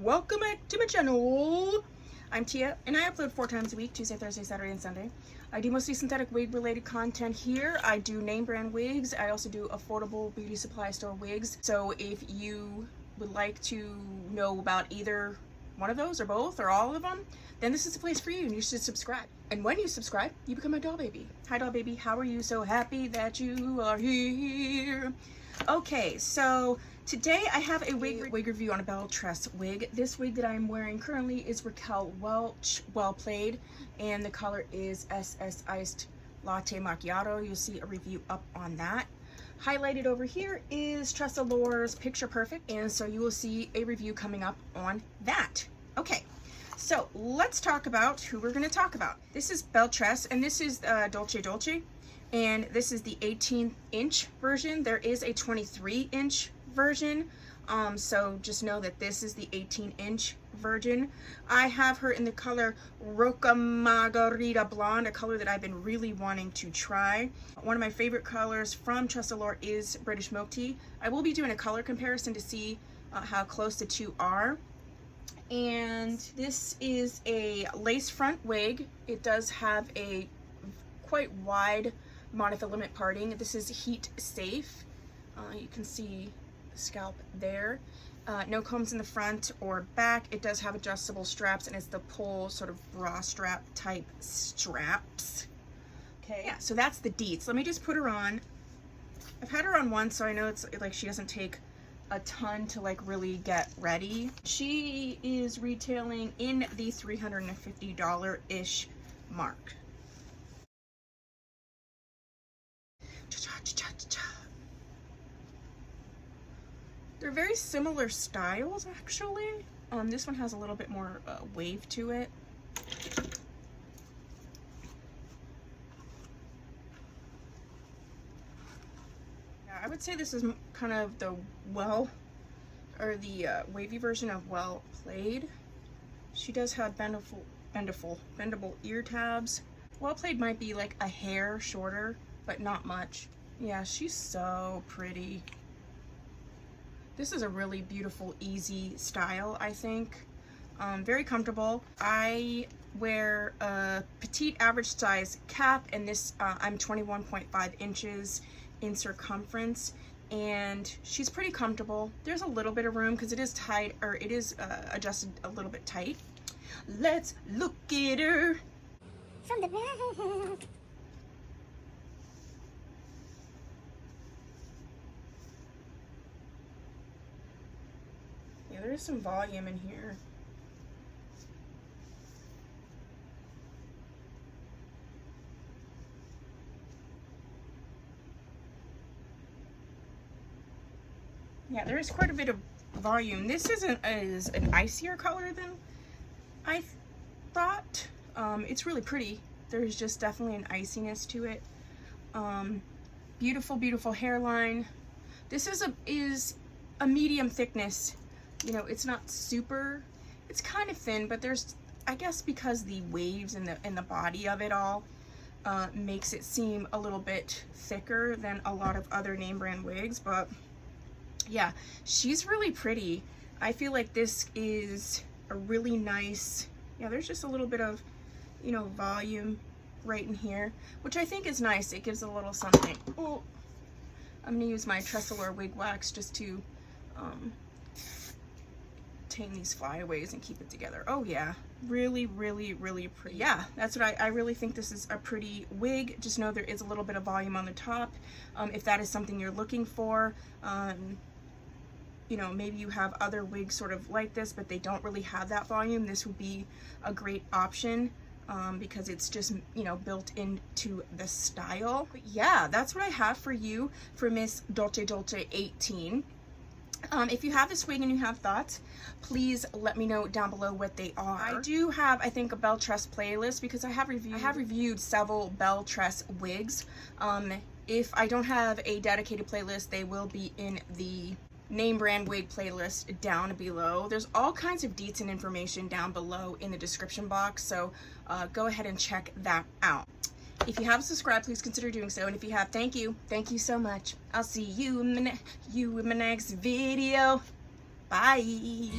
welcome back to my channel. I'm Tia and I upload 4 times a week, Tuesday, Thursday, Saturday, and Sunday. I do mostly synthetic wig related content here. I do name brand wigs. I also do affordable beauty supply store wigs. So if you would like to know about either one of those or both or all of them, then this is the place for you and you should subscribe. And when you subscribe, you become my doll baby. Hi doll baby, how are you? So happy that you are here. Okay, so today I have a wig review on a Belle Tress wig. This wig that I'm wearing currently is Raquel Welch Well Played, and the color is SS Iced Latte Macchiato. You'll see a review up on that. Highlighted over here is Tress DOLCE's Picture Perfect, and so you will see a review coming up on that. Okay, so let's talk about who we're going to talk about. This is Belle Tress, and this is Dolce Dolce, and this is the 18-inch version. There is a 23-inch version, so just know that this is the 18-inch version. I have her in the color Roca Margarita Blonde, a color that I've been really wanting to try. One of my favorite colors from Tress DOLCE is British Milk Tea. I will be doing a color comparison to see how close the two are. And this is a lace front wig. It does have a quite wide monofilament parting. This is heat safe. You can see the scalp there. No combs in the front or back. It does have adjustable straps, and it's the pull sort of bra strap type straps. Okay, yeah, so that's the Deets. Let me just put her on. I've had her on once, so I know it's like she doesn't take a ton to like really get ready. She is retailing in the $350-ish mark. They're very similar styles, actually. This one has a little bit more wave to it. Yeah, I would say this is kind of the wavy version of Well Played. She does have bendable ear tabs. Well Played might be like a hair shorter, but not much. Yeah, she's so pretty. This is a really beautiful, easy style, I think. Very comfortable. I wear a petite average size cap, and this I'm 21.5 inches in circumference, and she's pretty comfortable. There's a little bit of room because it is tight, or it is adjusted a little bit tight. Let's look at her from the back. Yeah, there is some volume in here. Yeah, there is quite a bit of volume. This is an icier color than I thought. It's really pretty. There's just definitely an iciness to it. Beautiful, beautiful hairline. This is a medium thickness. You know, it's not super, it's kind of thin, but there's, I guess because the waves and the body of it all makes it seem a little bit thicker than a lot of other name brand wigs. But yeah, she's really pretty. I feel like this is a really nice, yeah, there's just a little bit of, you know, volume right in here, which I think is nice. It gives a little something. Oh, I'm gonna use my Tress DOLCE wig wax just to tame these flyaways and keep it together. Oh yeah, really, really, really pretty. Yeah, that's what I really think this is a pretty wig. Just know there is a little bit of volume on the top. If that is something you're looking for, you know, maybe you have other wigs sort of like this, but they don't really have that volume. This would be a great option because it's just, you know, built into the style. But yeah, that's what I have for you for Miss Dolce Dolce 18. If you have this wig and you have thoughts, please let me know down below what they are. I do have, I think, a Belle Tress playlist because I have reviewed several Belle Tress wigs. If I don't have a dedicated playlist, they will be in the name brand wig playlist down below. There's all kinds of deets and information down below in the description box, so go ahead and check that out. If you haven't subscribed, please consider doing so. And if you have, thank you. Thank you so much. I'll see you in my next video. Bye.